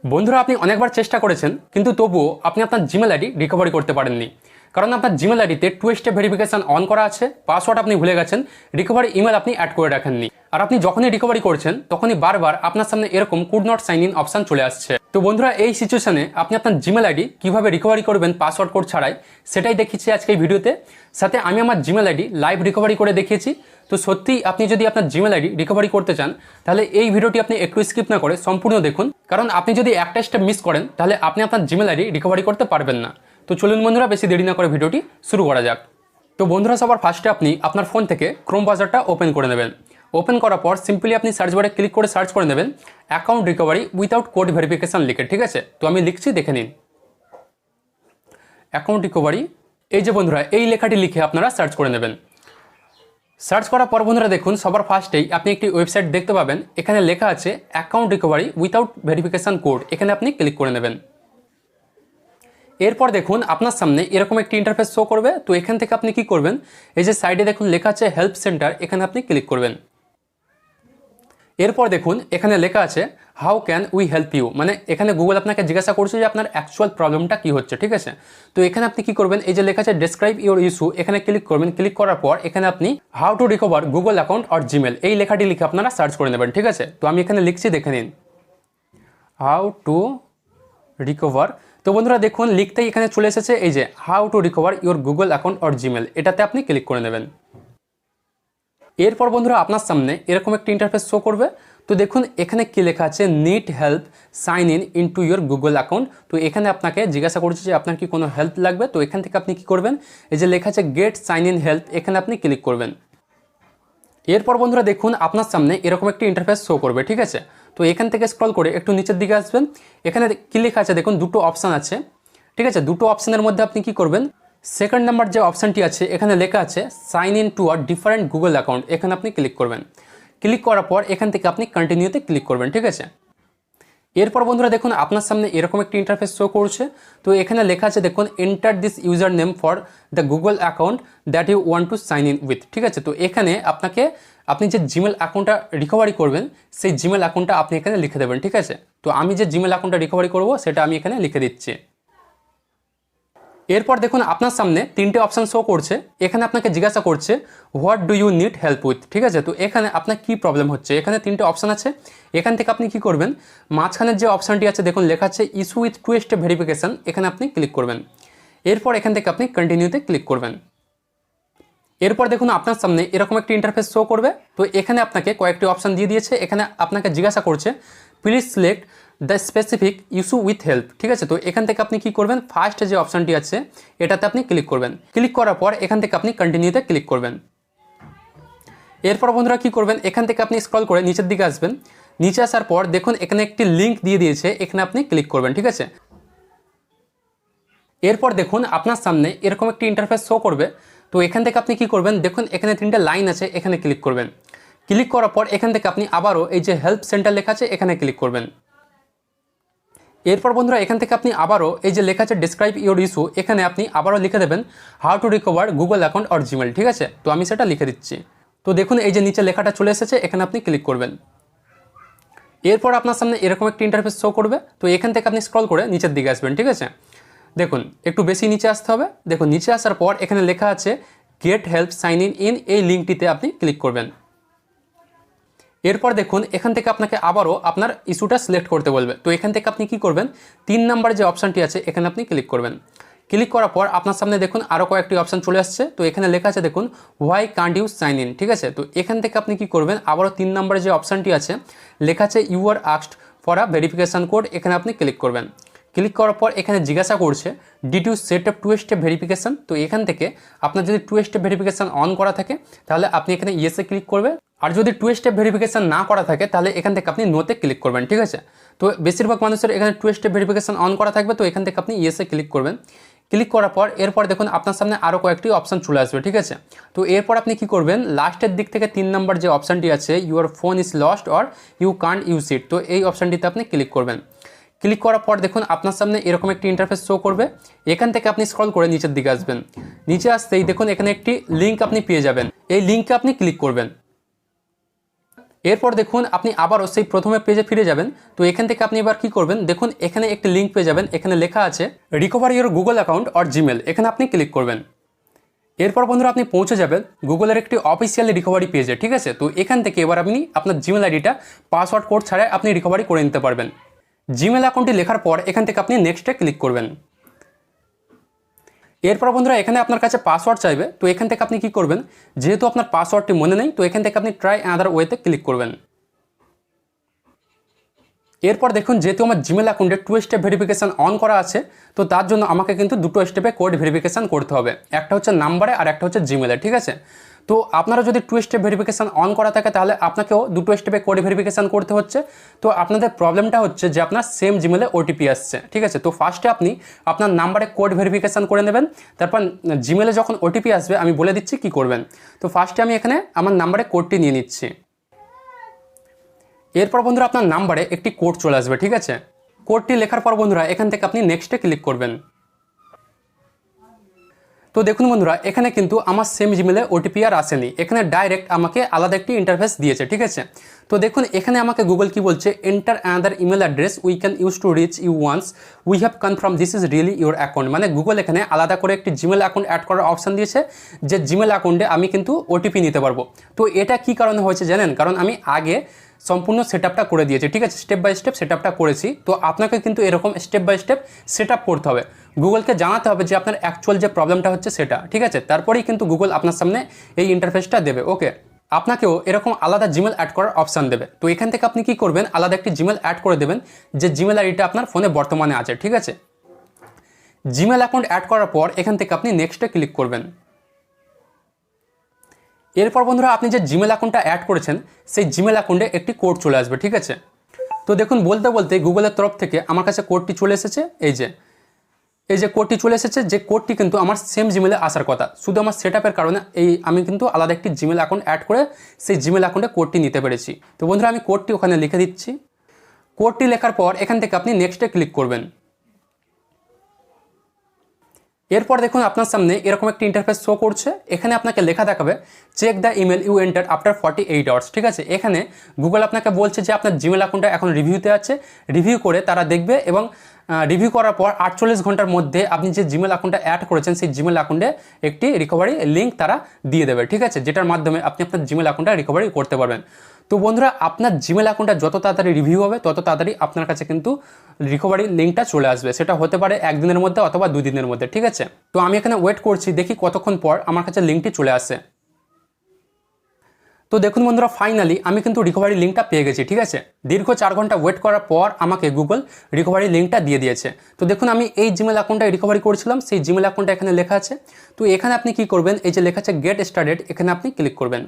বন্ধুরা, আপনি অনেকবার চেষ্টা করেছেন কিন্তু তবুও আপনি আপনার জিমেল আইডি রিকভারি করতে পারেননি, কারণ আপনার জিমেল আইডিতে টু স্টেপ ভেরিফিকেশন অন করা আছে, পাসওয়ার্ড আপনি ভুলে গেছেন, রিকভারি ইমেল আপনি অ্যাড করে রাখেননি। আর আপনি যখনই রিকভারি করছেন তখনই বারবার আপনার সামনে এরকম could not sign in option চলে আসছে। তো বন্ধুরা, এই সিচুয়েশনে আপনি আপনার জিমেল আইডি কিভাবে রিকভারি করবেন পাসওয়ার্ড কোড ছাড়াই, সেটাই দেখিয়েছি আজকে এই ভিডিওতে। সাথে আমি আমার জিমেল আইডি লাইভ রিকভারি করে দেখিয়েছি। তো সত্যি আপনি যদি আপনার জিমেল আইডি রিকভারি করতে চান তাহলে এই ভিডিওটি আপনি একটু স্কিপ না করে সম্পূর্ণ দেখুন, কারণ আপনি যদি একটা স্টেপ মিস করেন তাহলে আপনি আপনার জিমেল আইডি রিকভারি করতে পারবেন না। তো চলুন বন্ধুরা, বেশি দেরি না করে ভিডিওটি শুরু করা যাক। তো বন্ধুরা, সবার ফার্স্টে আপনি আপনার ফোন থেকে ক্রোম ব্রাউজারটা ওপেন করে নেবেন। ওপেন করার পর সিম্পলি আপনি সার্চ বারে ক্লিক করে সার্চ করে নেবেন account recovery without code verification লিখে, ঠিক আছে? তো আমি লিখছি, দেখে নিন অ্যাকাউন্ট রিকভারি। এই যে বন্ধুরা, এই লেখাটি লিখে আপনারা সার্চ করে নেবেন। সার্চ করার পর বন্ধুরা দেখুন, সবার ফার্স্টেই আপনি একটি ওয়েবসাইট দেখতে পাবেন, এখানে লেখা আছে account recovery without verification code. এখানে আপনি ক্লিক করে নেবেন। এরপর দেখুন আপনার সামনে এরকম একটি ইন্টারফেস শো করবে। তো এখান থেকে আপনি কি করবেন, এই যে সাইডে দেখুন লেখা আছে হেল্প সেন্টার, এখানে আপনি ক্লিক করবেন। এরপর দেখুন এখানে লেখা আছে how can we help you, মানে এখানে গুগল আপনাকে জিজ্ঞাসা করছে যে আপনার অ্যাকচুয়াল প্রবলেমটা কি হচ্ছে, ঠিক আছে? তো এখানে আপনি কি করবেন, এই যে লেখা আছে ডেসক্রাইব ইউর ইস্যু, এখানে ক্লিক করবেন। ক্লিক করার পর এখানে আপনি how to recover Google account or Gmail, এই লেখাটি লিখে আপনারা সার্চ করে নেবেন, ঠিক আছে? তো আমি এখানে লিখছি, দেখে নিন হাউ টু রিকভার। তো বন্ধুরা দেখুন লিখতেই এখানে চলে এসেছে এই যে how to recover your Google account or Gmail, এটাতে আপনি ক্লিক করে নেবেন। এরপর বন্ধুরা আপনার সামনে এরকম একটি ইন্টারফেস শো করবে। তো দেখুন এখানে কি লেখা আছে need help sign in into your Google account. তো এখানে আপনাকে জিজ্ঞাসা করছে যে আপনার কি কোনো হেল্প লাগবে। তো এখান থেকে আপনি কি করবেন, এই যে লেখা আছে গেট সাইন ইন হেল্প, এখানে আপনি ক্লিক করবেন। এরপর বন্ধুরা দেখুন আপনার সামনে এরকম একটি ইন্টারফেস শো করবে, ঠিক আছে? তো এখান থেকে স্ক্রল করে একটু নিচের দিকে আসবেন। এখানে কি লেখা আছে দেখুন, দুটো অপশান আছে, ঠিক আছে? দুটো অপশানের মধ্যে আপনি কি করবেন, সেকেন্ড নাম্বার যে অপশানটি আছে এখানে লেখা আছে sign in to a different Google account, এখানে আপনি ক্লিক করবেন। ক্লিক করার পর এখান থেকে আপনি কন্টিনিউতে ক্লিক করবেন, ঠিক আছে? এরপর বন্ধুরা দেখুন আপনার সামনে এরকম একটি ইন্টারফেস শো করছে। তো এখানে লেখা আছে দেখুন enter this user name for the Google account that you want to sign in with, ঠিক আছে? তো এখানে আপনি যে জিমেল অ্যাকাউন্টটা রিকভারি করবেন সেই জিমেল অ্যাকাউন্টটা আপনি এখানে লিখে দেবেন, ঠিক আছে? তো আমি যে জিমেল অ্যাকাউন্টটা রিকভারি করব সেটা আমি এখানে লিখে দিচ্ছি। এরপর দেখুন আপনার সামনে তিনটে অপশান শো করছে। এখানে আপনাকে জিজ্ঞাসা করছে what do you need help with, ঠিক আছে? তো এখানে আপনার কি প্রবলেম হচ্ছে, এখানে তিনটে অপশান আছে। এখান থেকে আপনি কি করবেন, মাঝখানের যে অপশানটি আছে দেখুন লেখা আছে issue with two step verification, এখানে আপনি ক্লিক করবেন। এরপর এখান থেকে আপনি কন্টিনিউতে ক্লিক করবেন। এরপর দেখুন আপনার সামনে এরকম একটি ইন্টারফেস শো করবে। তো এখানে আপনাকে কয়েকটি অপশান দিয়ে দিয়েছে। এখানে আপনাকে জিজ্ঞাসা করছে please select the specific issue with help, ঠিক আছে? তো এখান থেকে আপনি কি করবেন, ফার্স্ট যে অপশানটি আছে এটাতে আপনি ক্লিক করবেন। ক্লিক করার পর এখান থেকে আপনি কন্টিনিউতে ক্লিক করবেন। এরপর বন্ধুরা কি করবেন, এখান থেকে আপনি স্ক্রল করে নিচের দিকে আসবেন। নিচে আসার পর দেখুন এখানে একটি লিঙ্ক দিয়ে দিয়েছে, এখানে আপনি ক্লিক করবেন, ঠিক আছে? এরপর দেখুন আপনার সামনে এরকম একটি ইন্টারফেস শো করবে। তো এখান থেকে আপনি কি করবেন, দেখুন এখানে তিনটে লাইন আছে, এখানে ক্লিক করবেন। ক্লিক করার পর এখান থেকে আপনি আবারও এই যে হেল্প সেন্টার লেখা আছে এখানে ক্লিক করবেন। এরপর বন্ধুরা এখান থেকে আপনি আবারও এই যে লেখা আছে ডেসক্রাইব ইউর ইস্যু, এখানে আপনি আবারও লিখে দেবেন how to recover Google account or Gmail, ঠিক আছে? তো আমি সেটা লিখে দিচ্ছি। তো দেখুন এই যে নিচে লেখাটা চলে এসেছে, এখানে আপনি ক্লিক করবেন। এরপর আপনার সামনে এরকম একটি ইন্টারফেস শো করবে। তো এখান থেকে আপনি স্ক্রল করে নিচের দিকে আসবেন, ঠিক আছে? দেখুন একটু বেশি নিচে আসতে হবে। দেখুন নিচে আসার পর এখানে লেখা আছে গেট হেল্প সাইন ইন, এই লিঙ্কটিতে আপনি ক্লিক করবেন। এরপর দেখুন এখান থেকে আপনাকে আবারও আপনার ইস্যুটা সিলেক্ট করতে বলবে। তো এখান থেকে আপনি কি করবেন, 3 নাম্বার যে অপশানটি আছে এখানে আপনি ক্লিক করবেন। ক্লিক করার পর আপনার সামনে দেখুন আরও কয়েকটি অপশান চলে আসছে। তো এখানে লেখা আছে দেখুন why can't you sign in, ঠিক আছে? তো এখান থেকে আপনি কি করবেন, আবারও 3 নাম্বারের যে অপশানটি আছে লেখা আছে you are asked for a verification code, এখানে আপনি ক্লিক করবেন। ক্লিক করার পর এখানে জিজ্ঞাসা করছে did you set up two step verification. তো এখান থেকে আপনার যদি টু স্টেপ ভেরিফিকেশান অন করা থাকে তাহলে আপনি এখানে ইয়েসে ক্লিক করবেন, আর যদি টু স্টেপ ভেরিফিকেশান না করা থাকে তাহলে এখান থেকে আপনি নোতে ক্লিক করবেন, ঠিক আছে? তো বেশিরভাগ মানুষের এখানে টু স্টেপ ভেরিফিকেশান অন করা থাকবে। তো এখান থেকে আপনি ইয়েসে ক্লিক করবেন। ক্লিক করার পর এরপর দেখুন আপনার সামনে আরও কয়েকটি অপশান চলে আসবে, ঠিক আছে? তো এরপর আপনি কি করবেন, লাস্টের দিক থেকে 3 নাম্বার যে অপশানটি আছে your phone is lost or you can't use it, তো এই অপশানটিতে আপনি ক্লিক করবেন। ক্লিক করার পর দেখুন আপনার সামনে এরকম একটি ইন্টারফেস শো করবে। এখান থেকে আপনি স্ক্রল করে নিচের দিকে আসবেন। নিচে আসতেই দেখুন এখানে একটি লিঙ্ক আপনি পেয়ে যাবেন, এই লিঙ্কে আপনি ক্লিক করবেন। এরপর দেখুন আপনি আবারও সেই প্রথমে পেজে ফিরে যাবেন। তো এখান থেকে আপনি এবার কি করবেন, দেখুন এখানে একটি লিঙ্ক পেয়ে যাবেন, এখানে লেখা আছে recover your Google account or Gmail, এখানে আপনি ক্লিক করবেন। এরপর বন্ধুরা আপনি পৌঁছে যাবেন গুগলের একটি অফিসিয়াল রিকভারি পেজে, ঠিক আছে। তো এখান থেকে এবার আপনি আপনার জিমেল আইডিটা পাসওয়ার্ড কোড ছাড়াই আপনি রিকভারি করে নিতে পারবেন। জিমেল অ্যাকাউন্টটি লেখার পর এখান থেকে আপনি নেক্সটে ক্লিক করবেন। এরপর বন্ধুরা এখানে আপনার কাছে পাসওয়ার্ড চাইবে। তো এখান থেকে আপনি কি করবেন, যেহেতু আপনার পাসওয়ার্ডটি মনে নেই, তো এখান থেকে আপনি ট্রাই অ্যানাদার ওয়েতে ক্লিক করবেন। এরপর দেখুন যেহেতু আমার জিমেল অ্যাকাউন্টে 2 স্টেপ ভেরিফিকেশান অন করা আছে, তো তার জন্য আমাকে কিন্তু 2 স্টেপে কোড ভেরিফিকেশান করতে হবে, একটা হচ্ছে নাম্বারে আর একটা হচ্ছে জিমেলে, ঠিক আছে। তো আপনারা যদি 2 স্টেপ ভেরিফিকেশান অন করা থাকে তাহলে আপনাকেও 2 স্টেপে কোড ভেরিফিকেশান করতে হচ্ছে। তো আপনাদের প্রবলেমটা হচ্ছে যে আপনার সেম জিমেলে ওটিপি আসছে, ঠিক আছে। তো ফার্স্টে আপনি আপনার নাম্বারে কোড ভেরিফিকেশান করে নেবেন, তারপর জিমেলে যখন ওটিপি আসবে আমি বলে দিচ্ছি কি করবেন। তো ফার্স্টে আমি এখানে আমার নাম্বারে কোডটি নিয়ে নিচ্ছি। এরপর বন্ধুরা আপনার নাম্বারে একটি কোড চলে আসবে, ঠিক আছে। কোডটি লেখার পর বন্ধুরা এখান থেকে আপনি নেক্সটে ক্লিক করবেন। তো দেখুন বন্ধুরা এখানে কিন্তু আমার সেম জিমেলে ওটিপি আর আসেনি, এখানে ডাইরেক্ট আমাকে আলাদা একটি ইন্টারফেস দিয়েছে, ঠিক আছে। তো দেখুন এখানে আমাকে গুগল কি বলছে, enter another email address we can use to reach you once we have confirm this is really your account. মানে গুগল এখানে আলাদা করে একটি জিমেল অ্যাকাউন্ট অ্যাড করার অপশান দিয়েছে, যে জিমেল অ্যাকাউন্টে আমি কিন্তু ওটিপি নিতে পারবো। তো এটা কি কারণে হয়েছে জানেন, কারণ আমি আগে সম্পূর্ণ সেটআপটা করে দিয়েছি, ঠিক আছে, স্টেপ বাই স্টেপ সেটআপটা করেছি। তো আপনাকে কিন্তু এরকম স্টেপ বাই স্টেপ সেটআপ করতে হবে, গুগলকে জানাতে হবে যে আপনার অ্যাকচুয়াল যে প্রবলেমটা হচ্ছে সেটা, ঠিক আছে। তারপরেই কিন্তু গুগল আপনার সামনে এই ইন্টারফেসটা দেবে, ওকে। আপনাকেও এরকম আলাদা জিমেল অ্যাড করার অপশান দেবে। তো এখান থেকে আপনি কি করবেন, আলাদা একটি জিমেল অ্যাড করে দেবেন, যে জিমেল আইডিটা আপনার ফোনে বর্তমানে আছে, ঠিক আছে। জিমেল অ্যাকাউন্ট অ্যাড করার পর এখান থেকে আপনি নেক্সটে ক্লিক করবেন। এরপর বন্ধুরা আপনি যে জিমেল অ্যাকাউন্টটা অ্যাড করেছেন সেই জিমেল অ্যাকাউন্টে একটি কোড চলে আসবে, ঠিক আছে। তো দেখুন বলতে বলতে গুগলের তরফ থেকে আমার কাছে কোডটি চলে এসেছে, এই যে কোডটি চলে এসেছে, যে কোডটি কিন্তু আমার সেম জিমেলে আসার কথা, শুধু আমার সেটআপের কারণে আমি কিন্তু আলাদা একটি জিমেল অ্যাকাউন্ট অ্যাড করে সেই জিমেল অ্যাকাউন্টে কোডটি নিতে পেরেছি। তো বন্ধুরা আমি কোডটি ওখানে লিখে দিচ্ছি। কোডটি লেখার পর এখান থেকে আপনি নেক্সটে ক্লিক করবেন। এরপর দেখুন আপনার সামনে এরকম একটি ইন্টারফেস শো করছে, এখানে আপনাকে লেখা দেখাবে check the email you enter after 48 hours, ঠিক আছে। এখানে গুগল আপনাকে বলছে যে আপনার জিমেল অ্যাকাউন্টটা এখন রিভিউতে আছে, রিভিউ করে তারা দেখবে এবং রিভিউ করার পর 48 ঘন্টার মধ্যে আপনি যে জিমেল অ্যাকাউন্টটা অ্যাড করেছেন সেই জিমেল অ্যাকাউন্টে একটি রিকভারি লিঙ্ক তারা দিয়ে দেবে, ঠিক আছে, যেটার মাধ্যমে আপনি আপনার জিমেল অ্যাকাউন্টটা রিকভারি করতে পারবেন। তো বন্ধুরা আপনার জিমেল অ্যাকাউন্টটা যত তাড়াতাড়ি রিভিউ হবে তত তাড়াতাড়ি আপনার কাছে কিন্তু রিকভারি লিঙ্কটা চলে আসবে, সেটা হতে পারে 1 দিনের মধ্যে অথবা 2 দিনের মধ্যে, ঠিক আছে। তো আমি এখানে ওয়েট করছি, দেখি কতক্ষণ পর আমার কাছে লিঙ্কটি চলে আসে। তো দেখুন বন্ধুরা ফাইনালি আমি কিন্তু রিকভারি লিঙ্কটা পেয়ে গেছি, ঠিক আছে। দীর্ঘ 4 ঘন্টা ওয়েট করার পর আমাকে গুগল রিকভারি লিঙ্কটা দিয়ে দিয়েছে। তো দেখুন আমি এই জিমেল অ্যাকাউন্টটা রিকভারি করেছিলাম, সেই জিমেল অ্যাকাউন্টটা এখানে লেখা আছে। তো এখানে আপনি কি করবেন, এই যে লেখা আছে গেট স্টার্টেড, এখানে আপনি ক্লিক করবেন।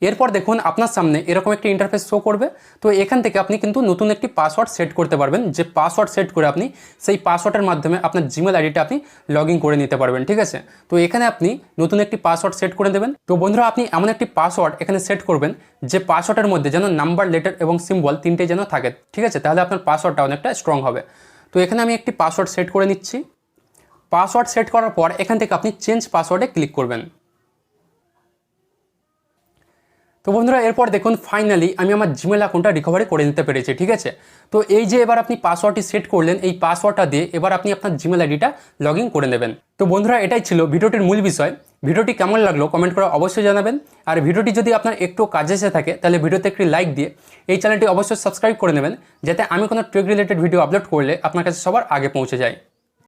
এরপর দেখুন আপনার সামনে এরকম একটি ইন্টারফেস শো করবে। তো এখান থেকে আপনি কিন্তু নতুন একটি পাসওয়ার্ড সেট করতে পারবেন, যে পাসওয়ার্ড সেট করে আপনি সেই পাসওয়ার্ডের মাধ্যমে আপনার জিমেল আইডিটা আপনি লগ ইন করে নিতে পারবেন, ঠিক আছে। তো এখানে আপনি নতুন একটি পাসওয়ার্ড সেট করে দেবেন। তো বন্ধুরা আপনি এমন একটি পাসওয়ার্ড এখানে সেট করবেন যে পাসওয়ার্ডের মধ্যে যেন নাম্বার, লেটার এবং সিম্বল তিনটেই যেন থাকে, ঠিক আছে, তাহলে আপনার পাসওয়ার্ডটা অনেকটা স্ট্রং হবে। তো এখানে আমি একটি পাসওয়ার্ড সেট করে নিচ্ছি। পাসওয়ার্ড সেট করার পর এখান থেকে আপনি চেঞ্জ পাসওয়ার্ডে ক্লিক করবেন। তো বন্ধুরা এরপর দেখুন ফাইনালি আমি আমার জিমেল অ্যাকাউন্টটা রিকভারি করে নিতে পেরেছি, ঠিক আছে। তো এই যে এবার আপনি পাসওয়ার্ডটি সেট করলেন, এই পাসওয়ার্ডটা দিয়ে এবার আপনি আপনার জিমেল আইডিটা লগ ইন করে নেবেন। তো বন্ধুরা এটাই ছিল ভিডিওটির মূল বিষয়। ভিডিওটি কেমন লাগলো কমেন্ট করে অবশ্যই জানাবেন। আর ভিডিওটি যদি আপনার একটু কাজে এসে থাকে তাহলে ভিডিওতে একটি লাইক দিয়ে এই চ্যানেলটি অবশ্যই সাবস্ক্রাইব করে নেবেন, যাতে আমি কোনো টেক রিলেটেড ভিডিও আপলোড করলে আপনার কাছে সবার আগে পৌঁছে যায়।